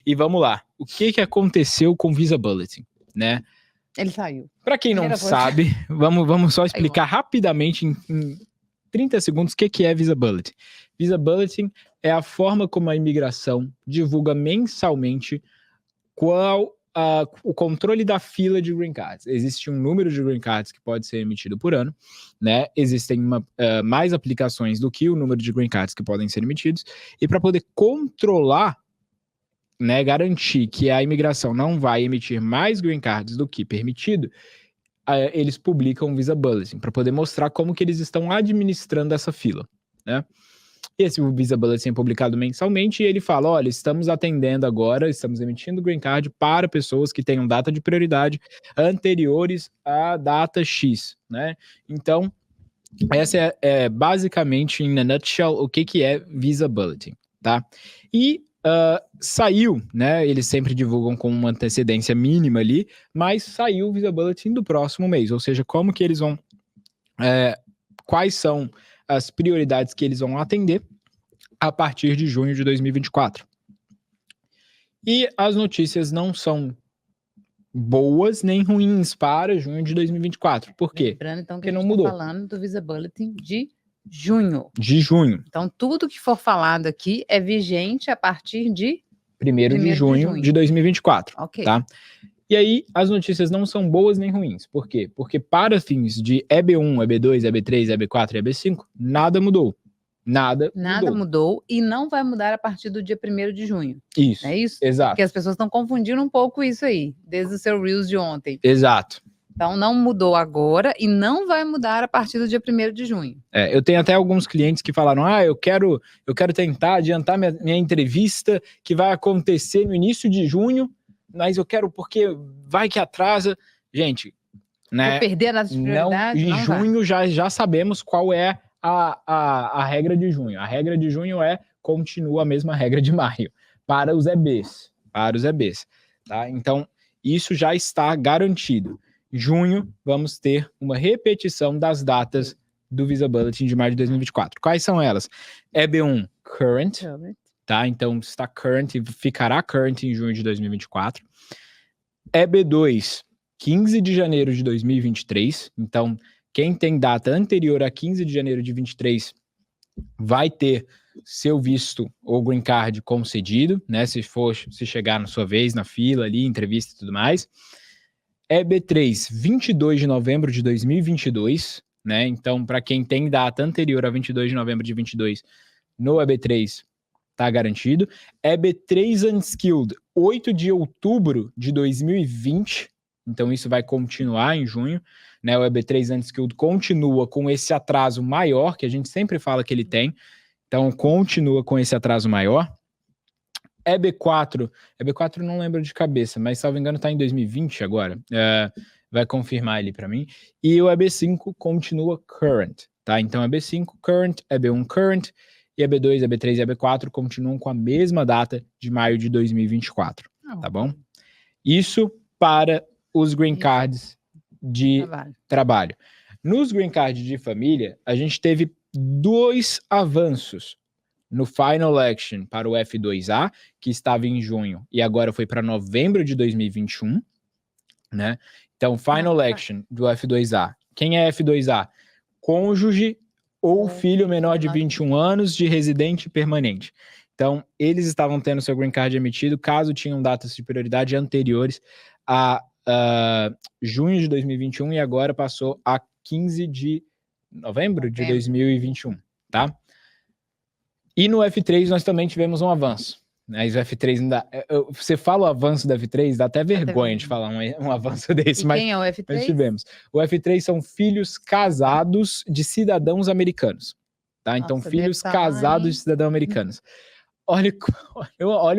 E vamos lá. O que aconteceu com o Visa Bulletin, né? Ele saiu. Para quem não sabe, vamos só explicar rapidamente em 30 segundos o que é Visa Bulletin. Visa Bulletin é a forma como a imigração divulga mensalmente qual o controle da fila de green cards. Existe um número de green cards que pode ser emitido por ano, né? Existem mais aplicações do que o número de green cards que podem ser emitidos, e para poder controlar, né, garantir que a imigração não vai emitir mais green cards do que permitido, eles publicam o Visa Bulletin para poder mostrar como que eles estão administrando essa fila, né? Esse Visa Bulletin é publicado mensalmente e ele fala, olha, estamos atendendo agora, estamos emitindo green card para pessoas que tenham data de prioridade anteriores à data X, né? Então, essa é basicamente, in a nutshell, o que é Visa Bulletin, tá? E saiu, né? Eles sempre divulgam com uma antecedência mínima ali, mas saiu o Visa Bulletin do próximo mês, ou seja, como que eles vão... quais são as prioridades que eles vão atender a partir de junho de 2024. E as notícias não são boas nem ruins para junho de 2024. Por quê? Lembrando, então, que porque a gente não mudou. Tá falando do Visa Bulletin de junho. De junho. Então, tudo que for falado aqui é vigente a partir de 1º de junho de 2024. Ok. Tá? E aí, as notícias não são boas nem ruins. Por quê? Porque para fins de EB1, EB2, EB3, EB4 e EB5, nada mudou. Nada mudou e não vai mudar a partir do dia 1º de junho. Isso. É isso? Exato. Porque as pessoas estão confundindo um pouco isso aí, desde o seu Reels de ontem. Exato. Então, não mudou agora e não vai mudar a partir do dia 1º de junho. Eu tenho até alguns clientes que falaram, eu quero tentar adiantar minha entrevista que vai acontecer no início de junho, mas eu quero porque vai que atrasa. Gente, né? Vou perder as prioridades? Em junho já sabemos qual é a regra de junho. A regra de junho continua a mesma regra de maio, para os EBs. Tá? Então, isso já está garantido. Junho, vamos ter uma repetição das datas do Visa Bulletin de maio de 2024. Quais são elas? EB1, current. Tá? Então, está current e ficará current em junho de 2024. EB2, 15 de janeiro de 2023. Então, quem tem data anterior a 15 de janeiro de 2023 vai ter seu visto ou green card concedido, né? Se chegar na sua vez, na fila ali, entrevista e tudo mais. EB3, 22 de novembro de 2022, né? Então, para quem tem data anterior a 22 de novembro de 2022, no EB3, tá garantido. EB3 Unskilled, 8 de outubro de 2020, então isso vai continuar em junho, né? O EB3 Unskilled continua com esse atraso maior, que a gente sempre fala que ele tem, então continua com esse atraso maior. EB4 não lembro de cabeça, mas salvo engano tá em 2020 agora, vai confirmar ali para mim. E o EB5 continua current, tá? Então EB5 current, EB1 current, e EB2, EB3 e EB4 continuam com a mesma data de maio de 2024, tá bom? Isso para os green cards de trabalho. Nos green cards de família, a gente teve 2 avanços. No Final Action para o F2A, que estava em junho e agora foi para novembro de 2021, né? Então, Final Action do F2A. Quem é F2A? Cônjuge ou filho menor de 21 anos de residente permanente. Então, eles estavam tendo seu green card emitido caso tinham datas de prioridade anteriores a junho de 2021 e agora passou a 15 de novembro de 2021, tá? E no F3 nós também tivemos um avanço. Mas o F3 ainda... Você fala o avanço do F3, dá até vergonha de falar um avanço desse. Mas quem é o F3? Nós tivemos. O F3 são filhos casados de cidadãos americanos. Tá? Então, Nossa, filhos casados de cidadãos americanos. Olha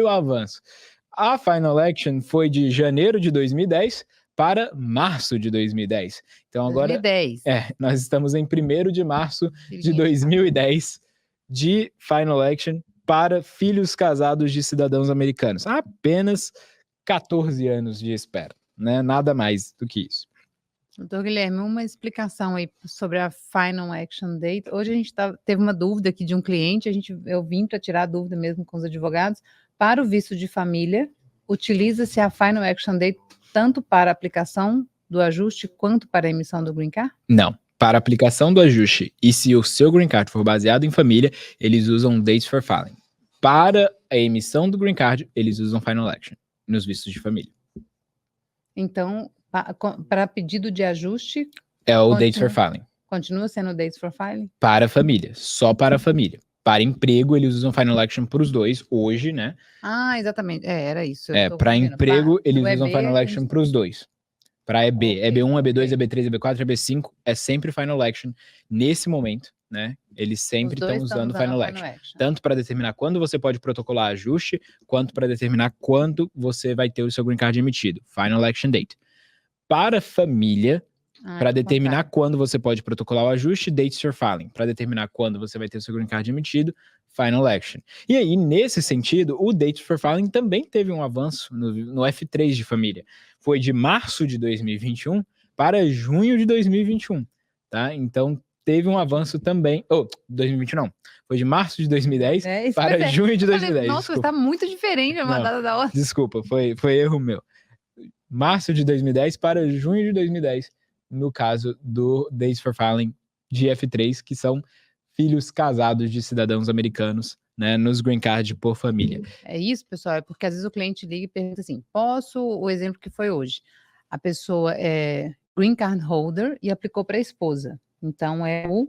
o avanço. A Final Action foi de janeiro de 2010 para março de 2010. Então, agora... 2010. Nós estamos em 1º de março de 2010 de Final Action para filhos casados de cidadãos americanos. Apenas 14 anos de espera, né? Nada mais do que isso. Doutor Guilherme, uma explicação aí sobre a Final Action Date. Hoje a gente teve uma dúvida aqui de um cliente, eu vim para tirar a dúvida mesmo com os advogados, para o visto de família, utiliza-se a Final Action Date tanto para a aplicação do ajuste quanto para a emissão do Green Card? Não. Para a aplicação do ajuste, e se o seu Green Card for baseado em família, eles usam Dates for Filing. Para a emissão do Green Card, eles usam Final Action, nos vistos de família. Então, para pedido de ajuste... É o Dates for Filing. Continua sendo Dates for Filing? Para a família, só para a família. Para emprego, eles usam Final Action para os dois, hoje, né? Ah, exatamente. Era isso. Para emprego, eles usam Final Action para os dois. Para EB, okay, EB1, EB2, EB3, EB4, EB5, é sempre Final Action nesse momento, né? Eles sempre estão usando Final Action. Tanto para determinar quando você pode protocolar ajuste, quanto para determinar quando você vai ter o seu Green Card emitido. Final Action Date. Para família, para determinar quando você pode protocolar o ajuste, Dates for Filing. Para determinar quando você vai ter o seu Green Card emitido, Final Action. E aí, nesse sentido, o Dates for Filing também teve um avanço no F3 de família. Foi de março de 2021 para junho de 2021, tá? Então, teve um avanço também... 2020 não. Foi de março de 2010 para junho de 2010. Nossa, está muito diferente uma data da outra. Desculpa, foi erro meu. Março de 2010 para junho de 2010, no caso do Dates for Filing de F3, que são filhos casados de cidadãos americanos, né, nos Green Card por família. É isso, pessoal, é porque às vezes o cliente liga e pergunta assim, o exemplo que foi hoje, a pessoa é Green Card Holder e aplicou para a esposa, então é o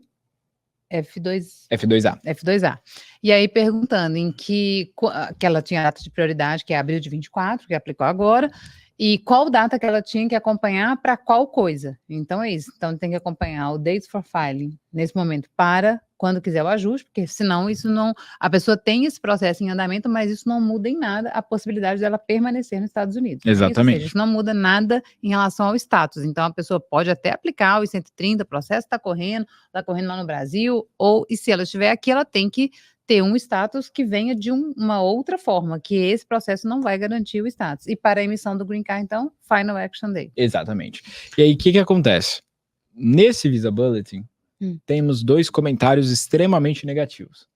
F2A. E aí perguntando em que ela tinha data de prioridade, que é abril de 24, que aplicou agora, e qual data que ela tinha que acompanhar para qual coisa. Então é isso. Então tem que acompanhar o Dates for Filing nesse momento para quando quiser o ajuste, porque senão isso não... A pessoa tem esse processo em andamento, mas isso não muda em nada a possibilidade dela permanecer nos Estados Unidos. Exatamente. Ou seja, isso não muda nada em relação ao status. Então a pessoa pode até aplicar os 130, o processo está correndo lá no Brasil, e se ela estiver aqui, ela tem que ter um status que venha de uma outra forma, que esse processo não vai garantir o status. E para a emissão do Green Card, então, Final Action Date. Exatamente. E aí, o que acontece? Nesse Visa Bulletin, temos 2 comentários extremamente negativos.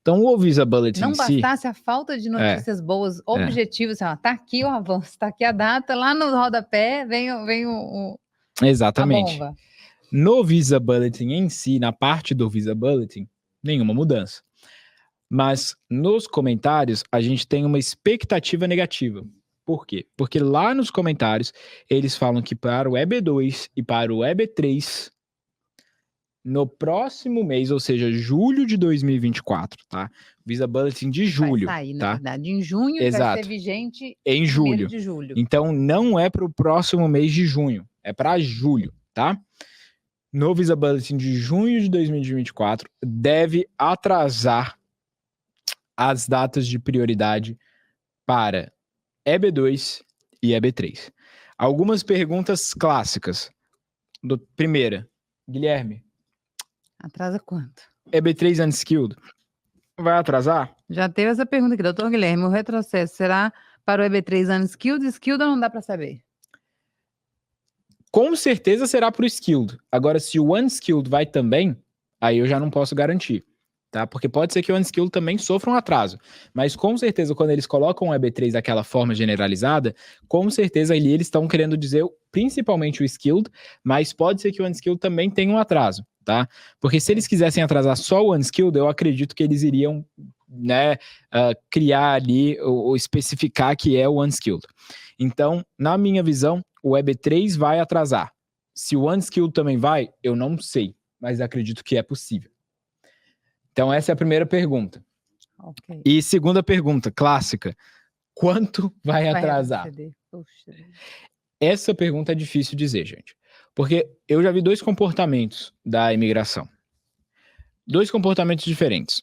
Então, o Visa Bulletin não bastasse a falta de notícias boas, objetivos, tá aqui o avanço, tá aqui a data, lá no rodapé vem Exatamente. A bomba. No Visa Bulletin em si, na parte do Visa Bulletin, nenhuma mudança. Mas nos comentários, a gente tem uma expectativa negativa. Por quê? Porque lá nos comentários, eles falam que para o EB2 e para o EB3, no próximo mês, ou seja, julho de 2024, tá? Visa Bulletin de julho. Vai sair, tá? na verdade, em junho. Exato. Vai ser vigente em julho. De julho. Então, não é para o próximo mês de junho, é para julho, tá? No Visa Bulletin de junho de 2024, deve atrasar as datas de prioridade para EB2 e EB3. Algumas perguntas clássicas. Primeira, Guilherme. Atrasa quanto? EB3 Unskilled. Vai atrasar? Já teve essa pergunta aqui, doutor Guilherme. O retrocesso será para o EB3 Unskilled? Skilled ou não dá para saber? Com certeza será para o Skilled. Agora, se o Unskilled vai também, aí eu já não posso garantir. Tá? Porque pode ser que o Unskilled também sofra um atraso. Mas com certeza, quando eles colocam o EB3 daquela forma generalizada, com certeza ali eles estão querendo dizer principalmente o Skilled, mas pode ser que o Unskilled também tenha um atraso, tá? Porque se eles quisessem atrasar só o Unskilled, eu acredito que eles iriam, né, criar ali, ou especificar que é o Unskilled. Então, na minha visão, o EB3 vai atrasar. Se o Unskilled também vai, eu não sei, mas acredito que é possível. Então, essa é a primeira pergunta. Okay. E segunda pergunta, clássica. Quanto vai atrasar? Essa pergunta é difícil dizer, gente. Porque eu já vi 2 comportamentos da imigração. 2 comportamentos diferentes.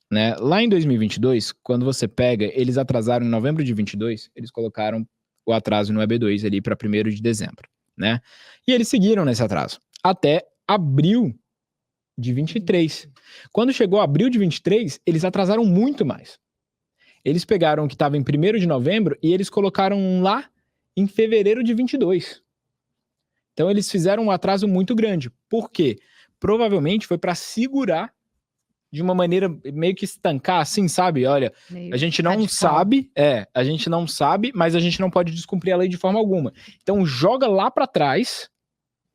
Né? Lá em 2022, quando você pega, eles atrasaram em novembro de 22, eles colocaram o atraso no EB2 ali para 1º de dezembro. Né? E eles seguiram nesse atraso. Até abril de 23. Quando chegou abril de 23, eles atrasaram muito mais. Eles pegaram o que estava em 1º de novembro e eles colocaram lá em fevereiro de 22. Então eles fizeram um atraso muito grande. Por quê? Provavelmente foi para segurar de uma maneira meio que estancar, assim, sabe? Olha, Meio a gente não radical. sabe, a gente não sabe, mas a gente não pode descumprir a lei de forma alguma. Então joga lá para trás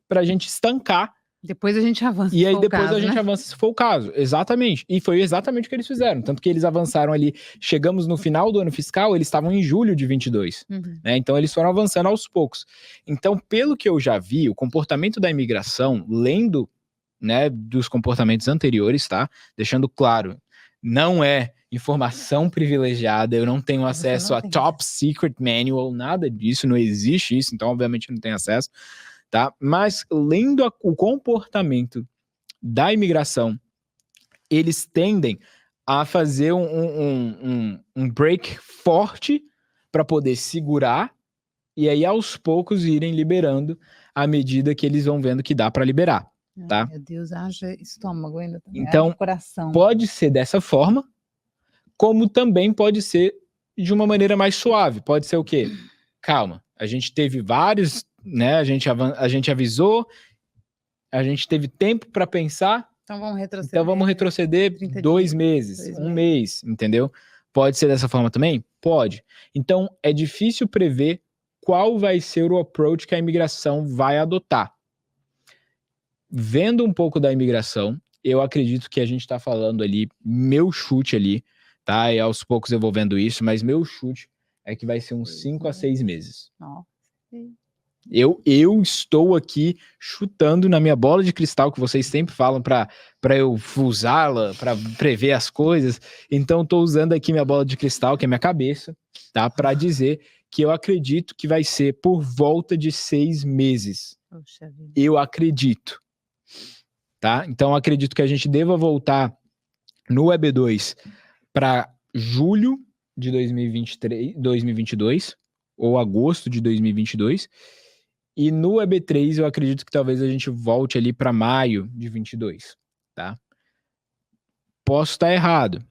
pra gente estancar. Depois a gente avança, E se aí for o depois caso, a gente né? avança se for o caso. Exatamente. E foi exatamente o que eles fizeram. Tanto que eles avançaram ali, chegamos no final do ano fiscal, eles estavam em julho de 22. Né? Então eles foram avançando aos poucos. Então, pelo que eu já vi, o comportamento da imigração, lendo, né, dos comportamentos anteriores, tá? Deixando claro, não é informação privilegiada, eu não tenho acesso a top secret manual, nada disso, não existe isso, então obviamente não tenho acesso, tá? Mas lendo o comportamento da imigração, eles tendem a fazer um break forte para poder segurar e aí aos poucos irem liberando à medida que eles vão vendo que dá para liberar, tá? Meu Deus, haja estômago ainda também, então, haja coração. Pode ser dessa forma, como também pode ser de uma maneira mais suave. Pode ser o quê? Calma, a gente teve vários, né? A gente avisou, a gente teve tempo para pensar. Então vamos retroceder. Então vamos retroceder 2 meses, um mês, entendeu? Pode ser dessa forma também? Pode. Então é difícil prever qual vai ser o approach que a imigração vai adotar. Vendo um pouco da imigração, eu acredito que a gente está falando ali, meu chute ali, tá? E aos poucos eu vou vendo isso, mas meu chute é que vai ser uns 5 a 6 meses. Nossa. Eu estou aqui chutando na minha bola de cristal, que vocês sempre falam para eu usá-la, para prever as coisas. Então, estou usando aqui minha bola de cristal, que é minha cabeça, tá? Para dizer que eu acredito que vai ser por volta de 6 meses. Poxa vida. Eu acredito. Tá? Então, acredito que a gente deva voltar no EB2 para julho de 2022 ou agosto de 2022. E no EB3 eu acredito que talvez a gente volte ali para maio de 22, tá? Posso estar errado,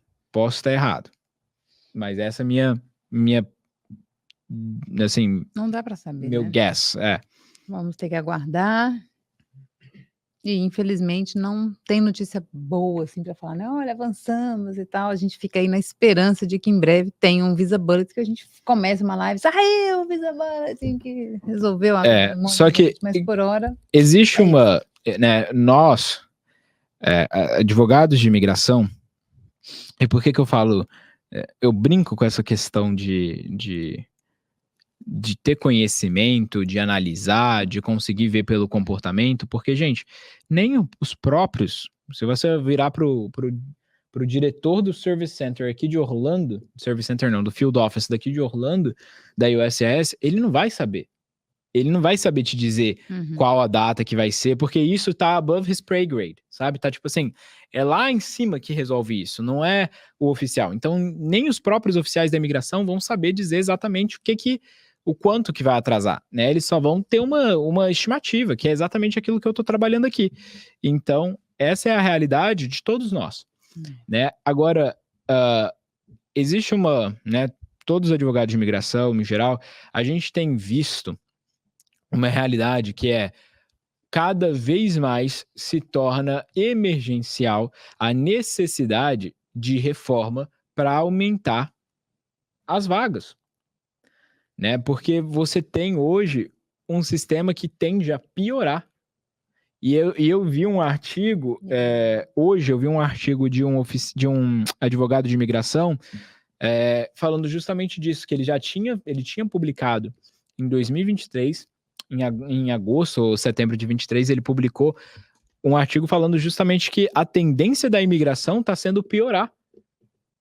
mas essa é minha assim, não dá para saber, meu né? guess, Vamos ter que aguardar. E infelizmente não tem notícia boa assim para falar, né? Olha, avançamos e tal. A gente fica aí na esperança de que em breve tenha um Visa Bullet, que a gente comece uma live, saiu o Visa Bullet, assim, que resolveu a vida de um monte só de que gente, mas por hora existe uma, né, nós advogados de imigração, e por que eu falo, eu brinco com essa questão de ter conhecimento, de analisar, de conseguir ver pelo comportamento, porque, gente, nem os próprios, se você virar pro diretor do Service Center aqui de Orlando, Service Center não, do Field Office daqui de Orlando, da USCIS, ele não vai saber. Ele não vai saber te dizer qual a data que vai ser, porque isso tá above his pay grade, sabe? Tá tipo assim, é lá em cima que resolve isso, não é o oficial. Então, nem os próprios oficiais da imigração vão saber dizer exatamente o quanto que vai atrasar, né? Eles só vão ter uma estimativa, que é exatamente aquilo que eu tô trabalhando aqui. Então, essa é a realidade de todos nós, né? Agora, existe né? Todos os advogados de imigração, em geral, a gente tem visto uma realidade que cada vez mais se torna emergencial a necessidade de reforma para aumentar as vagas, né? Porque você tem hoje um sistema que tende a piorar. E eu vi um artigo, hoje eu vi um artigo de um advogado de imigração falando justamente disso, que ele tinha publicado em 2023, em agosto ou setembro de 23, ele publicou um artigo falando justamente que a tendência da imigração está sendo piorar.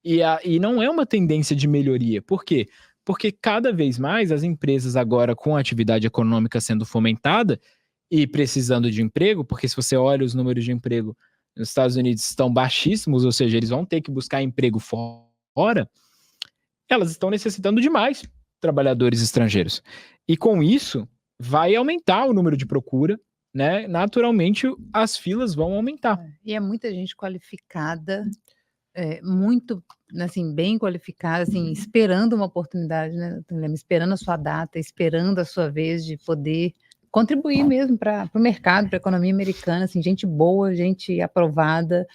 E não é uma tendência de melhoria. Por quê? Porque cada vez mais as empresas agora com a atividade econômica sendo fomentada e precisando de emprego, porque se você olha os números de emprego nos Estados Unidos estão baixíssimos, ou seja, eles vão ter que buscar emprego fora, elas estão necessitando de mais trabalhadores estrangeiros. E com isso, vai aumentar o número de procura, né? Naturalmente, as filas vão aumentar. E é muita gente qualificada, muito, assim, bem qualificada, assim, esperando uma oportunidade, né? Esperando a sua data, esperando a sua vez de poder contribuir mesmo para o mercado, para a economia americana, assim, gente boa, gente aprovada,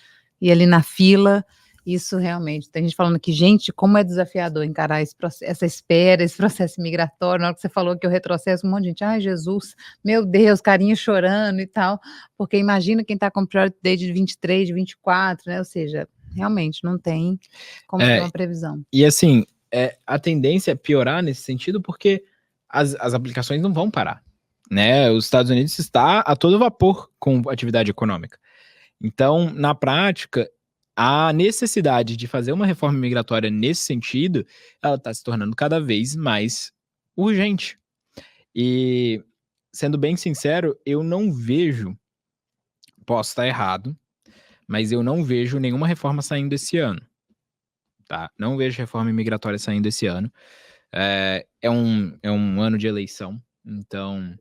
ir ali na fila. Isso realmente, tem gente falando que, gente, como é desafiador encarar essa espera, esse processo migratório. Na hora que você falou que eu retrocesso, um monte de gente, ai, Jesus, meu Deus, carinha chorando e tal, porque imagina quem está com priority date de 23, de 24, né? Ou seja, realmente não tem como ter uma previsão. E assim, a tendência é piorar nesse sentido porque as aplicações não vão parar, né? Os Estados Unidos está a todo vapor com atividade econômica. Então, na prática, a necessidade de fazer uma reforma migratória nesse sentido, ela está se tornando cada vez mais urgente. E, sendo bem sincero, eu não vejo, posso estar errado, mas eu não vejo nenhuma reforma saindo esse ano. Tá? Não vejo reforma migratória saindo esse ano. É um ano de eleição, então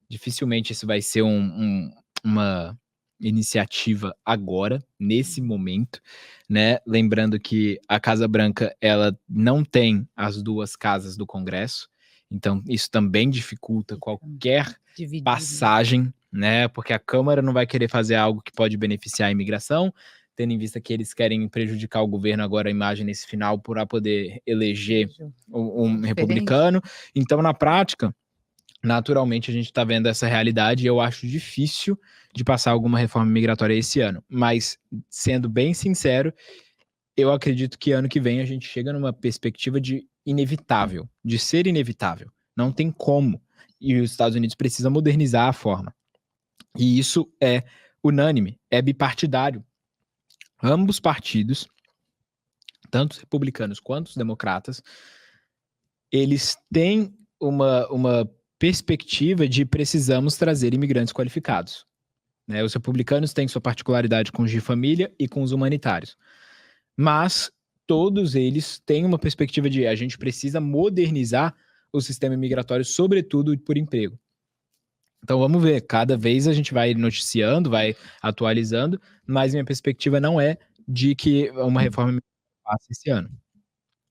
dificilmente isso vai ser uma iniciativa agora, nesse momento, né? Lembrando que a Casa Branca, ela não tem as 2 casas do Congresso, então isso também dificulta qualquer passagem, né? Porque a Câmara não vai querer fazer algo que pode beneficiar a imigração, tendo em vista que eles querem prejudicar o governo agora, a imagem nesse final, para poder eleger um republicano. Então, na prática, naturalmente a gente está vendo essa realidade e eu acho difícil de passar alguma reforma migratória esse ano. Mas, sendo bem sincero, eu acredito que ano que vem a gente chega numa perspectiva de inevitável, de ser inevitável. Não tem como. E os Estados Unidos precisam modernizar a forma. E isso é unânime, é bipartidário. Ambos partidos, tanto os republicanos quanto os democratas, eles têm uma perspectiva de precisamos trazer imigrantes qualificados. Né? Os republicanos têm sua particularidade com os de família e com os humanitários. Mas todos eles têm uma perspectiva de a gente precisa modernizar o sistema migratório, sobretudo por emprego. Então vamos ver, cada vez a gente vai noticiando, vai atualizando, mas minha perspectiva não é de que uma reforma passe esse ano.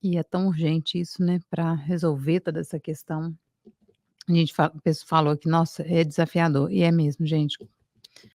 E é tão urgente isso, né, para resolver toda essa questão. A gente falou que, nossa, é desafiador, e é mesmo, gente.